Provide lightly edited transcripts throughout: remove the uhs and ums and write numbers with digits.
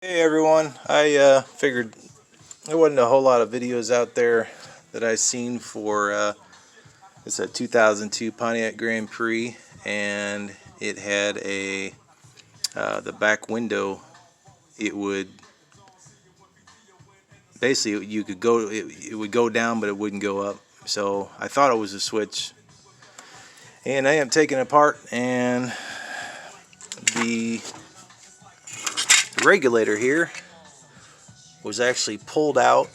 Hey everyone, I figured there wasn't a whole lot of videos out there that I seen for it's a 2002 Pontiac Grand Prix, and it had a the back window. It would basically you could go it would go down, but it wouldn't go up. So I thought it was a switch, and I am taking it apart, and the regulator here was actually pulled out.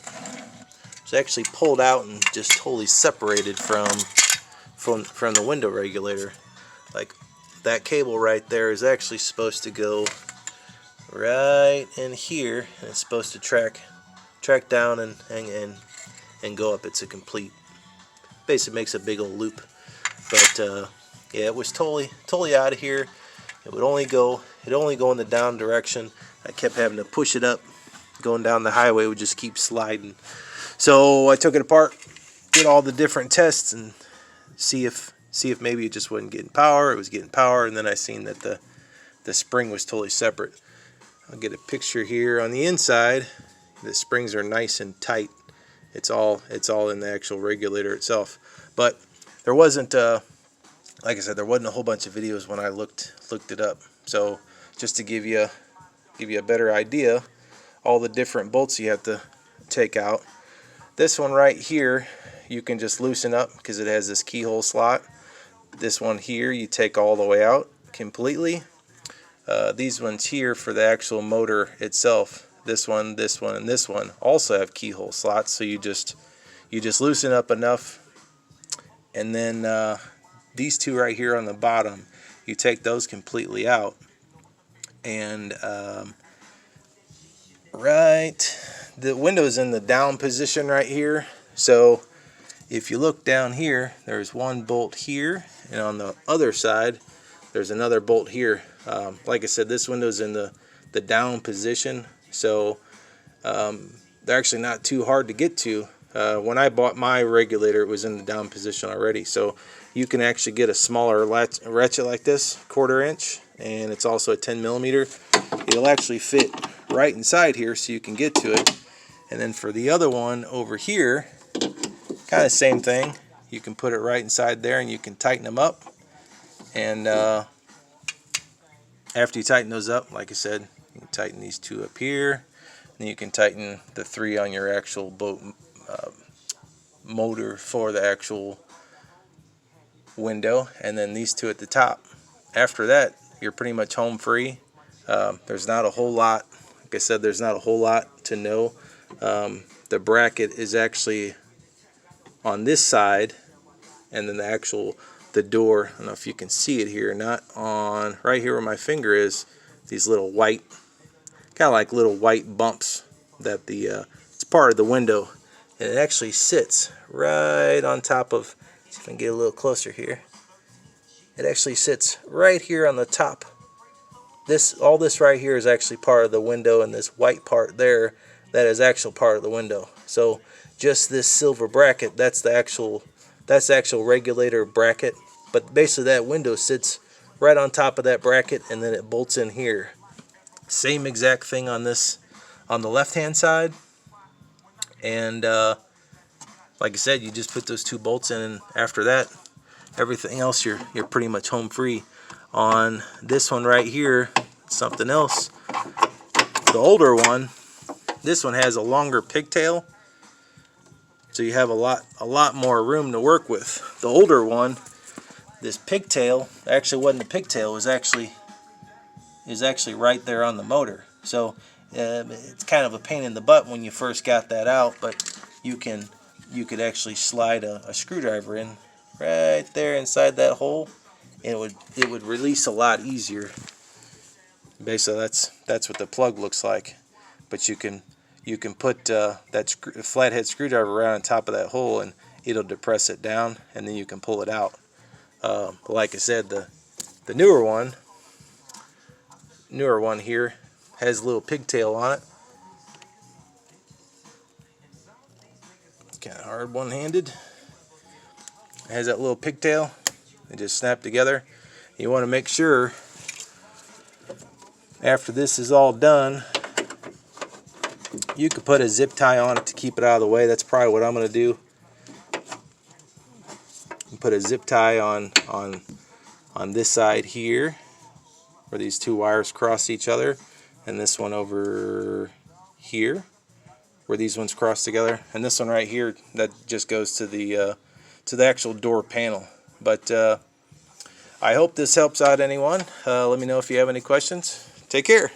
It's actually pulled out and just totally separated from the window regulator. Like, that cable right there is actually supposed to go right in here, and it's supposed to track down and go up. It's a complete, basically makes a big old loop. But yeah, it was totally out of here. It would only go in the down direction. I kept having to push it up. Going down the highway would just keep sliding. So I took it apart, did all the different tests, and see if maybe it just wasn't getting power. It was getting power, and then I seen that the spring was totally separate. I'll get a picture here. On the inside, the springs are nice and tight. It's all in the actual regulator itself. But there wasn't, like I said, there wasn't a whole bunch of videos when I looked it up. So just to give you a better idea, all the different bolts you have to take out. This one right here, you can just loosen up because it has this keyhole slot. This one here, you take all the way out completely. These ones here for the actual motor itself, this one, and this one also have keyhole slots. So you just loosen up enough, and then these two right here on the bottom, you take those completely out, and the window's in the down position right here. So if you look down here, there's one bolt here, and on the other side there's another bolt here. Like I said, this window's in the down position, so they're actually not too hard to get to. When I bought my regulator, it was in the down position already, so you can actually get a smaller ratchet like this, 1/4 inch, and it's also a 10 millimeter. It'll actually fit right inside here, so you can get to it. And then for the other one over here, kind of same thing. You can put it right inside there, and you can tighten them up. And after you tighten those up, like I said, you can tighten these two up here. Then you can tighten the 3 on your actual boat motor for the actual window, and then these 2 at the top. After that, you're pretty much home free. There's not a whole lot. Like I said, there's not a whole lot to know. The bracket is actually on this side, and then the door, I don't know if you can see it here, not on right here where my finger is, these little white, kind of like little white bumps that it's part of the window, and it actually sits right on top of, see if I can get a little closer here. It actually sits right here on the top. All this right here is actually part of the window, and this white part there, that is actual part of the window. So just this silver bracket, that's the actual regulator bracket. But basically that window sits right on top of that bracket, and then it bolts in here. Same exact thing on the left hand side. And like I said, you just put those 2 bolts in, and after that, everything else you're pretty much home free. On this one right here, something else. The older one, this one has a longer pigtail, so you have a lot more room to work with. The older one, this pigtail actually wasn't a pigtail. It was actually right there on the motor. So it's kind of a pain in the butt when you first got that out, but you could actually slide a screwdriver in right there inside that hole, and it would release a lot easier. Basically, that's what the plug looks like. But you can put that flathead screwdriver right on top of that hole, and it'll depress it down, and then you can pull it out. But like I said, the newer one here has a little pigtail on it. It's kind of hard one-handed. It has that little pigtail. They just snap together. You want to make sure after this is all done You could put a zip tie on it to keep it out of the way. That's probably what I'm going to do. Put a zip tie on this side here, where these two wires cross each other, and this one over here, where these ones cross together, and this one right here that just goes to the actual door panel. But I hope this helps out anyone. Let me know if you have any questions. Take care.